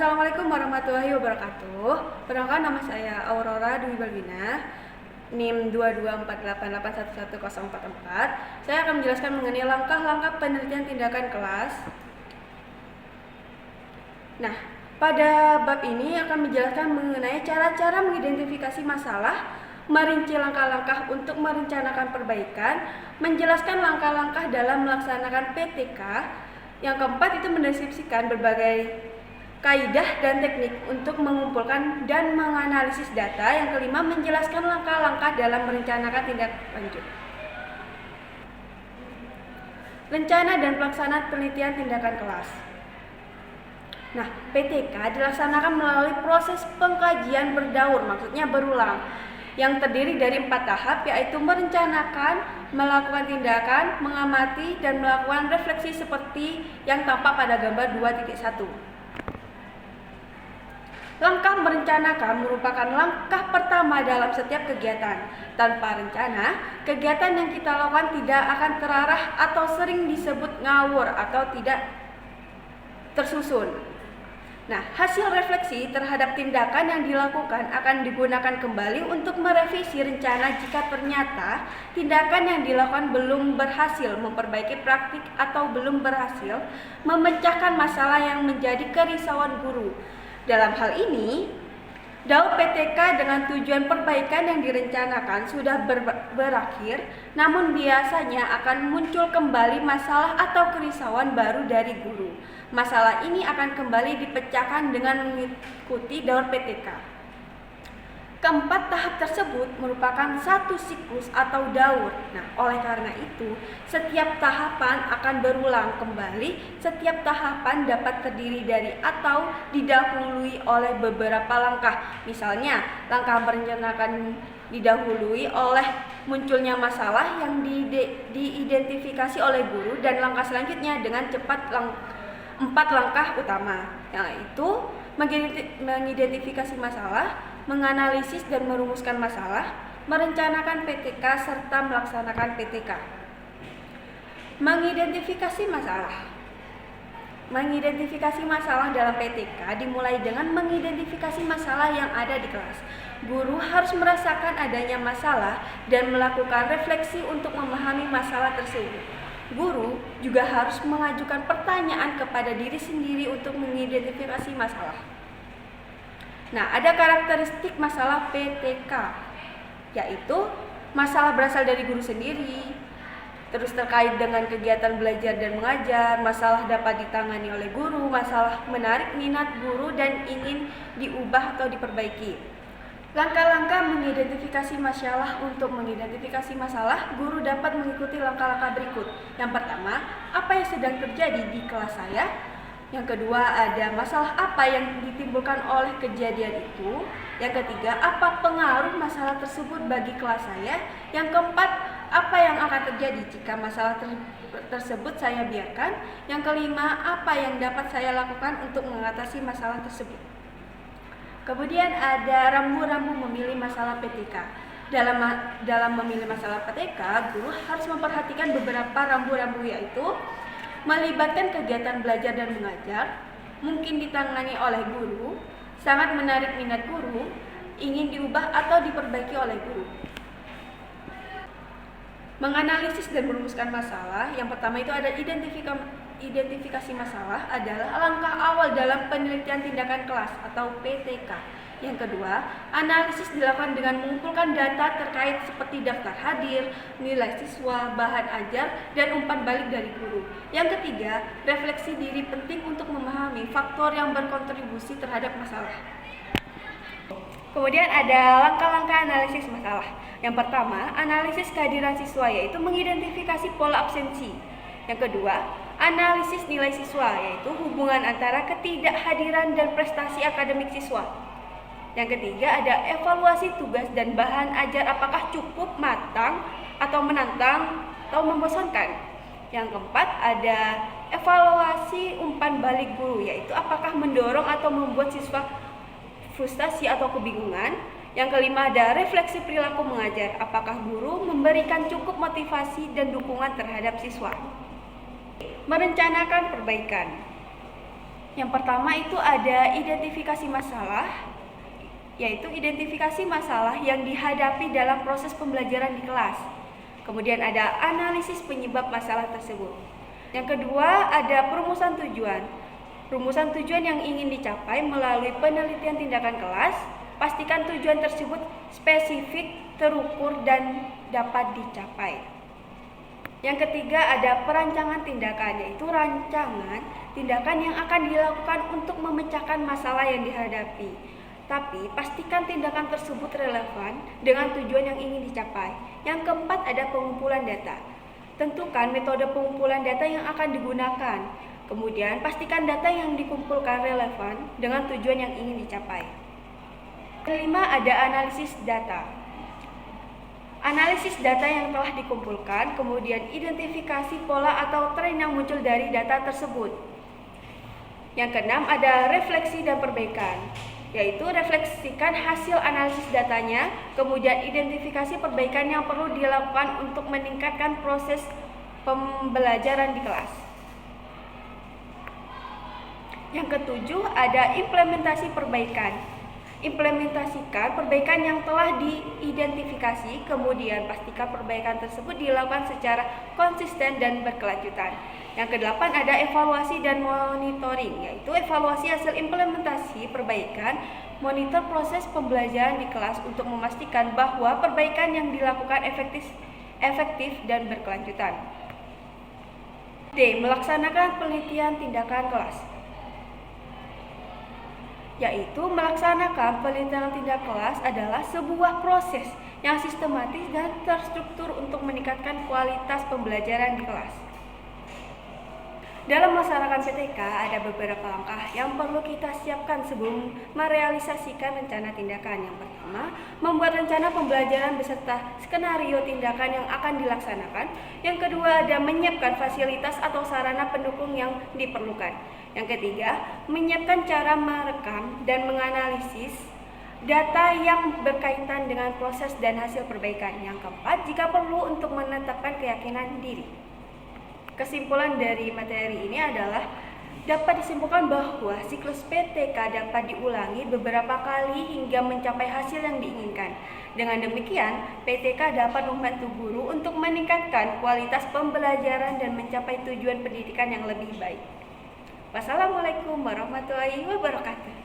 Assalamualaikum warahmatullahi wabarakatuh. Perkenalkan, nama saya Aurora Dwi Balbina, NIM 22488111044. Saya akan menjelaskan mengenai langkah-langkah penelitian tindakan kelas. Nah, pada bab ini akan menjelaskan mengenai cara-cara mengidentifikasi masalah, merinci langkah-langkah untuk merencanakan perbaikan, menjelaskan langkah-langkah dalam melaksanakan PTK. Yang keempat itu mendeskripsikan berbagai kaidah dan teknik untuk mengumpulkan dan menganalisis data. Yang kelima, menjelaskan langkah-langkah dalam merencanakan tindak lanjut. Rencana dan pelaksanaan penelitian tindakan kelas. Nah, PTK dilaksanakan melalui proses pengkajian berdaur, maksudnya berulang, yang terdiri dari 4 tahap, yaitu merencanakan, melakukan tindakan, mengamati, dan melakukan refleksi seperti yang tampak pada gambar 2.1. Langkah merencanakan merupakan langkah pertama dalam setiap kegiatan. Tanpa rencana, kegiatan yang kita lakukan tidak akan terarah atau sering disebut ngawur atau tidak tersusun. Nah, hasil refleksi terhadap tindakan yang dilakukan akan digunakan kembali untuk merevisi rencana jika ternyata tindakan yang dilakukan belum berhasil memperbaiki praktik atau belum berhasil memecahkan masalah yang menjadi kerisauan guru. Dalam hal ini, daur PTK dengan tujuan perbaikan yang direncanakan sudah berakhir, namun biasanya akan muncul kembali masalah atau kerisauan baru dari guru. Masalah ini akan kembali dipecahkan dengan mengikuti daur PTK. Keempat tahap tersebut merupakan satu siklus atau daur. Nah, oleh karena itu, setiap tahapan akan berulang kembali. Setiap tahapan dapat terdiri dari atau didahului oleh beberapa langkah. Misalnya, langkah merencanakan didahului oleh munculnya masalah yang diidentifikasi oleh guru, dan langkah selanjutnya dengan cepat 4 langkah utama, yaitu mengidentifikasi masalah, menganalisis dan merumuskan masalah, merencanakan PTK, serta melaksanakan PTK. Mengidentifikasi masalah. Mengidentifikasi masalah dalam PTK dimulai dengan mengidentifikasi masalah yang ada di kelas. Guru harus merasakan adanya masalah dan melakukan refleksi untuk memahami masalah tersebut. Guru juga harus mengajukan pertanyaan kepada diri sendiri untuk mengidentifikasi masalah. Nah, ada karakteristik masalah PTK, yaitu masalah berasal dari guru sendiri, terus terkait dengan kegiatan belajar dan mengajar, masalah dapat ditangani oleh guru, masalah menarik minat guru dan ingin diubah atau diperbaiki. Langkah-langkah mengidentifikasi masalah. Untuk mengidentifikasi masalah, guru dapat mengikuti langkah-langkah berikut. Yang pertama, apa yang sedang terjadi di kelas saya? Yang kedua, ada masalah apa yang ditimbulkan oleh kejadian itu. Yang ketiga, apa pengaruh masalah tersebut bagi kelas saya. Yang keempat, apa yang akan terjadi jika masalah tersebut saya biarkan. Yang kelima, apa yang dapat saya lakukan untuk mengatasi masalah tersebut. Kemudian ada rambu-rambu memilih masalah PTK. Dalam memilih masalah PTK, guru harus memperhatikan beberapa rambu-rambu, yaitu melibatkan kegiatan belajar dan mengajar, mungkin ditangani oleh guru, sangat menarik minat guru, ingin diubah atau diperbaiki oleh guru. Menganalisis dan merumuskan masalah. Yang pertama itu ada identifikasi masalah adalah langkah awal dalam penelitian tindakan kelas atau PTK. Yang kedua, analisis dilakukan dengan mengumpulkan data terkait seperti daftar hadir, nilai siswa, bahan ajar, dan umpan balik dari guru. Yang ketiga, refleksi diri penting untuk memahami faktor yang berkontribusi terhadap masalah. Kemudian ada langkah-langkah analisis masalah. Yang pertama, analisis kehadiran siswa, yaitu mengidentifikasi pola absensi. Yang kedua, analisis nilai siswa, yaitu hubungan antara ketidakhadiran dan prestasi akademik siswa. Yang ketiga, ada evaluasi tugas dan bahan ajar, apakah cukup, matang, atau menantang, atau membosankan. Yang keempat, ada evaluasi umpan balik guru, yaitu apakah mendorong atau membuat siswa frustasi atau kebingungan. Yang kelima, ada refleksi perilaku mengajar, apakah guru memberikan cukup motivasi dan dukungan terhadap siswa. Merencanakan perbaikan. Yang pertama itu ada identifikasi masalah, yaitu identifikasi masalah yang dihadapi dalam proses pembelajaran di kelas. Kemudian ada analisis penyebab masalah tersebut. Yang kedua ada perumusan tujuan. Rumusan tujuan yang ingin dicapai melalui penelitian tindakan kelas. Pastikan tujuan tersebut spesifik, terukur, dan dapat dicapai. Yang ketiga ada perancangan tindakan, yaitu rancangan tindakan yang akan dilakukan untuk memecahkan masalah yang dihadapi. Tapi pastikan tindakan tersebut relevan dengan tujuan yang ingin dicapai. Yang keempat ada pengumpulan data. Tentukan metode pengumpulan data yang akan digunakan. Kemudian pastikan data yang dikumpulkan relevan dengan tujuan yang ingin dicapai. Kelima ada analisis data. Analisis data yang telah dikumpulkan, kemudian identifikasi pola atau tren yang muncul dari data tersebut. Yang keenam ada refleksi dan perbaikan, yaitu refleksikan hasil analisis datanya, kemudian identifikasi perbaikan yang perlu dilakukan untuk meningkatkan proses pembelajaran di kelas. Yang ketujuh ada implementasi perbaikan. Implementasikan perbaikan yang telah diidentifikasi, kemudian pastikan perbaikan tersebut dilakukan secara konsisten dan berkelanjutan. Yang kedelapan ada evaluasi dan monitoring, yaitu evaluasi hasil implementasi perbaikan, monitor proses pembelajaran di kelas untuk memastikan bahwa perbaikan yang dilakukan efektif dan berkelanjutan. D. Melaksanakan penelitian tindakan kelas, yaitu melaksanakan penelitian tindak kelas adalah sebuah proses yang sistematis dan terstruktur untuk meningkatkan kualitas pembelajaran di kelas. Dalam melaksanakan PTK ada beberapa langkah yang perlu kita siapkan sebelum merealisasikan rencana tindakan. Yang pertama, membuat rencana pembelajaran beserta skenario tindakan yang akan dilaksanakan. Yang kedua, ada menyiapkan fasilitas atau sarana pendukung yang diperlukan. Yang ketiga, menyiapkan cara merekam dan menganalisis data yang berkaitan dengan proses dan hasil perbaikan. Yang keempat, jika perlu untuk menetapkan keyakinan diri. Kesimpulan dari materi ini adalah dapat disimpulkan bahwa siklus PTK dapat diulangi beberapa kali hingga mencapai hasil yang diinginkan. Dengan demikian, PTK dapat membantu guru untuk meningkatkan kualitas pembelajaran dan mencapai tujuan pendidikan yang lebih baik. Wassalamualaikum warahmatullahi wabarakatuh.